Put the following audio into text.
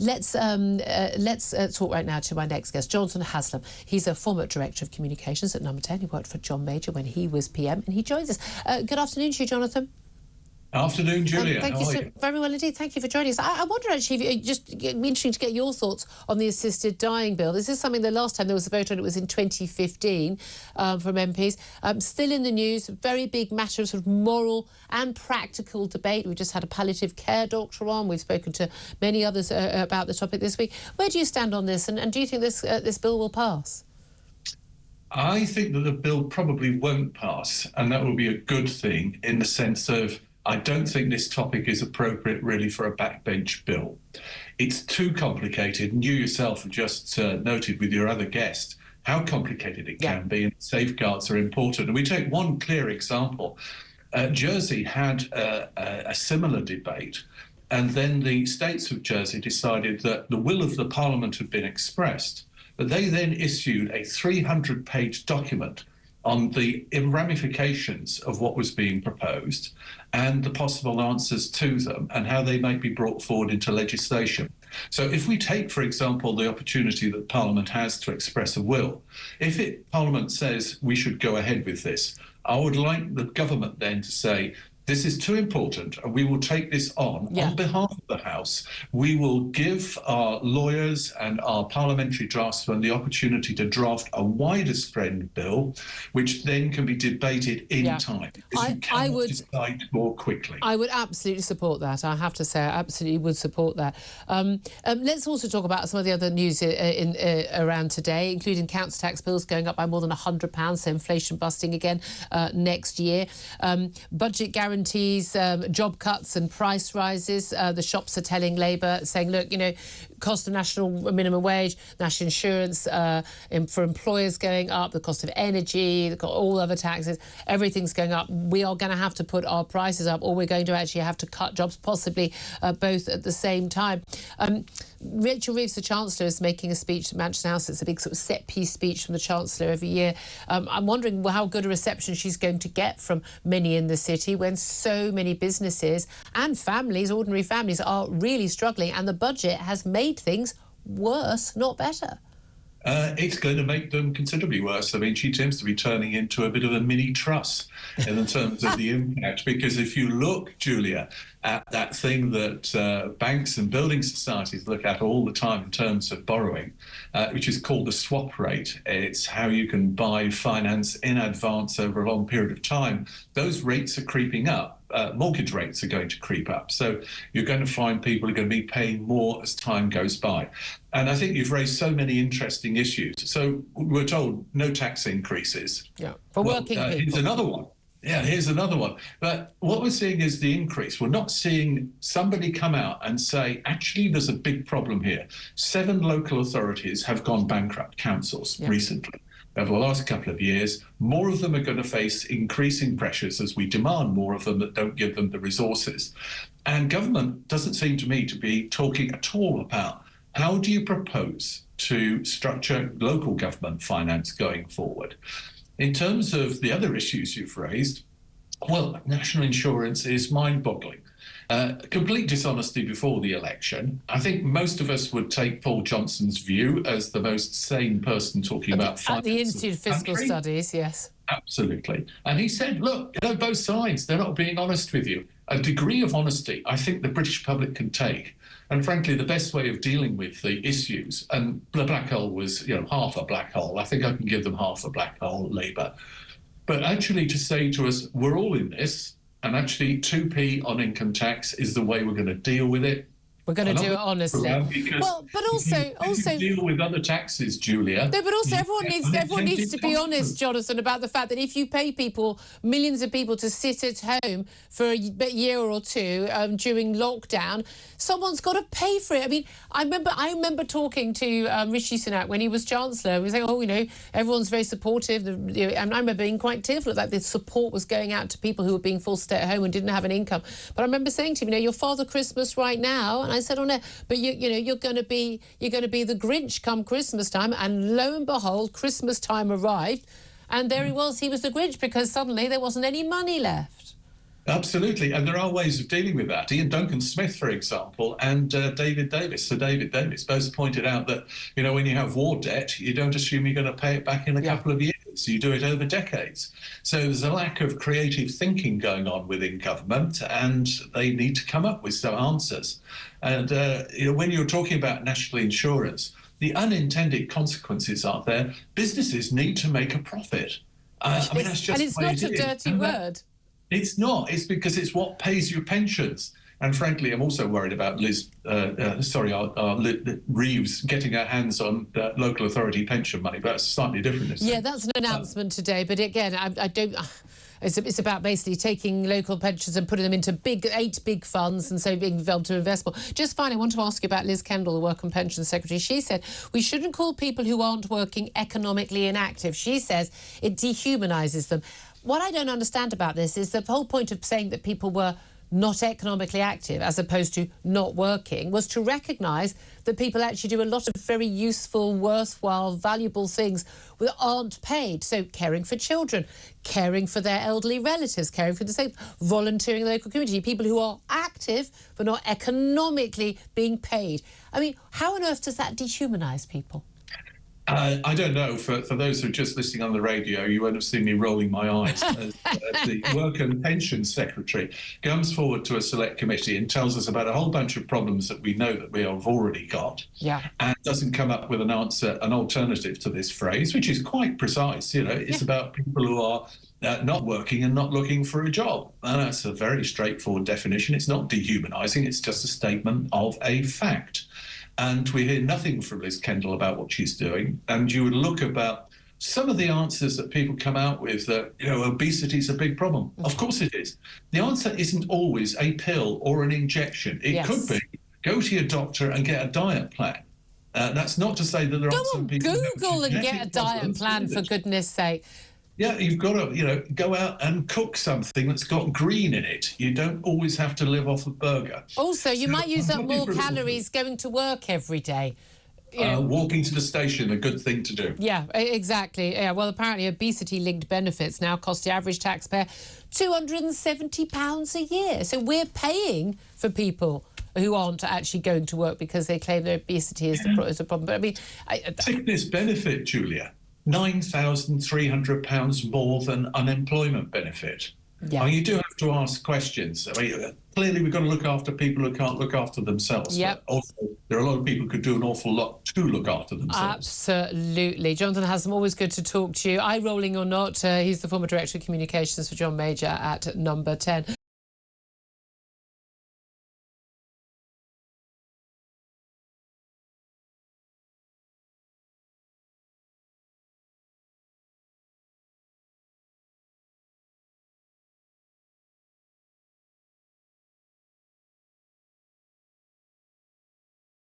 Let's talk right now to my next guest, Jonathan Haslam. He's a former Director of Communications at Number 10. He worked for John Major when he was PM, and he joins us. Good afternoon to you, Jonathan. Afternoon, Julia. Thank you so very well indeed. Thank you for joining us. I wonder actually, if just be interesting to get your thoughts on the assisted dying bill. This is something the last time there was a vote on it was in 2015 from MPs. Still in the news, very big matter of sort of moral and practical debate. We just had a palliative care doctor on. We've spoken to many others about the topic this week. Where do you stand on this, and do you think this bill will pass? I think that the bill probably won't pass, and that will be a good thing in the sense of I don't think this topic is appropriate really for a backbench bill. It's too complicated, and you yourself have just noted with your other guest how complicated it can be, and safeguards are important. And we take one clear example. Jersey had a similar debate, and then the states of Jersey decided that the will of the Parliament had been expressed, but they then issued a 300-page document on the ramifications of what was being proposed and the possible answers to them and how they might be brought forward into legislation. So if we take, for example, the opportunity that Parliament has to express a will, if Parliament says we should go ahead with this, I would like the government then to say, this is too important, and we will take this on behalf of the House. We will give our lawyers and our parliamentary draftsmen the opportunity to draft a wider spread bill, which then can be debated in time. I would decide more quickly. I would absolutely support that. I have to say, I absolutely would support that. Let's also talk about some of the other news around today, including council tax bills going up by more than £100, so inflation busting again next year. Budget guarantees, job cuts and price rises. The shops are telling Labour, saying, look, you know, cost of national minimum wage, national insurance for employers going up, the cost of energy, all other taxes, everything's going up. We are going to have to put our prices up, or we're going to actually have to cut jobs, possibly both at the same time. Rachel Reeves, the Chancellor, is making a speech at Manchester House. It's a big sort of set-piece speech from the Chancellor every year. I'm wondering how good a reception she's going to get from many in the city when so many businesses and families, ordinary families, are really struggling, and the budget has made things worse, not better. It's going to make them considerably worse. I mean, she tends to be turning into a bit of a mini Truss in terms of the impact, because if you look, Julia, at that thing that banks and building societies look at all the time in terms of borrowing, which is called the swap rate. It's how you can buy finance in advance over a long period of time. Those rates are creeping up. Mortgage rates are going to creep up. So you're going to find people are going to be paying more as time goes by. And I think you've raised so many interesting issues. So we're told no tax increases. Yeah, for working people. Here's another one. Yeah, here's another one. But what we're seeing is the increase. We're not seeing somebody come out and say, actually, there's a big problem here. 7 local authorities have gone bankrupt, councils, recently. Over the last couple of years, more of them are going to face increasing pressures as we demand more of them that don't give them the resources. And government doesn't seem to me to be talking at all about how do you propose to structure local government finance going forward. In terms of the other issues you've raised, well, national insurance is mind-boggling. Complete dishonesty before the election. I think most of us would take Paul Johnson's view as the most sane person talking about finance. At the Institute of Fiscal Studies, yes. Absolutely. And he said, look, you know, both sides, they're not being honest with you. A degree of honesty I think the British public can take. And frankly, the best way of dealing with the issues, and the black hole was, you know, half a black hole. I think I can give them half a black hole, Labour. But actually to say to us, we're all in this, and actually 2p on income tax is the way we're going to deal with it. We're going to do it honestly. Well, but also deal with other taxes, Julia. No, but also everyone needs to be honest, Jonathan, about the fact that if you pay people, millions of people, to sit at home for a year or two during lockdown, someone's got to pay for it. I mean, I remember talking to Rishi Sunak when he was Chancellor. He was saying, oh, you know, everyone's very supportive. And I remember being quite tearful that the support was going out to people who were being forced to stay at home and didn't have an income. But I remember saying to him, you know, your Father Christmas right now, and I said, oh no, but you know, you're going to be the Grinch come Christmas time. And lo and behold, Christmas time arrived, and there he was the Grinch, because suddenly there wasn't any money left. Absolutely, and there are ways of dealing with that. Ian Duncan Smith, for example, and Sir David Davis, both pointed out that, you know, when you have war debt, you don't assume you're going to pay it back in a couple of years. You do it over decades. So there's a lack of creative thinking going on within government, and they need to come up with some answers. And you know, when you're talking about national insurance, the unintended consequences are there. Businesses need to make a profit. I mean, that's just and it's not a dirty word. It's not. It's because it's what pays your pensions. And frankly, I'm also worried about Reeves getting her hands on local authority pension money, but that's slightly different. Yeah, that's an announcement today. But again, I don't. It's about basically taking local pensions and putting them into eight big funds, and so being able to invest more. Just finally, I want to ask you about Liz Kendall, the Work and Pensions Secretary. She said we shouldn't call people who aren't working economically inactive. She says it dehumanises them. What I don't understand about this is the whole point of saying that people were not economically active as opposed to not working was to recognise that people actually do a lot of very useful, worthwhile, valuable things that aren't paid. So caring for children, caring for their elderly relatives, caring for the same, volunteering in the local community, people who are active but not economically being paid. I mean, how on earth does that dehumanise people? I don't know. For those who are just listening on the radio, you won't have seen me rolling my eyes. As the Work and Pensions Secretary comes forward to a select committee and tells us about a whole bunch of problems that we know that we have already got, and doesn't come up with an answer, an alternative to this phrase, which is quite precise. You know, it's about people who are not working and not looking for a job. And that's a very straightforward definition. It's not dehumanising. It's just a statement of a fact. And we hear nothing from Liz Kendall about what she's doing. And you would look about some of the answers that people come out with that, you know, obesity is a big problem. Of course it is. The answer isn't always a pill or an injection. It could be go to your doctor and get a diet plan. That's not to say that there aren't some people... Google and get a diet plan, for goodness sake. Yeah, you've got to, you know, go out and cook something that's got green in it. You don't always have to live off a burger. Also, you might use up more calories going to work every day. You know. Walking to the station, a good thing to do. Yeah, exactly. Yeah, well, apparently obesity-linked benefits now cost the average taxpayer £270 a year. So we're paying for people who aren't actually going to work because they claim their obesity is the problem. But I mean... Sickness benefit, Julia. £9,300 more than unemployment benefit. Yeah. You do have to ask questions. I mean, clearly we've got to look after people who can't look after themselves. But also, there are a lot of people who could do an awful lot to look after themselves. Absolutely. Jonathan Haslam, always good to talk to you. Eye rolling or not, he's the former Director of Communications for John Major at Number 10.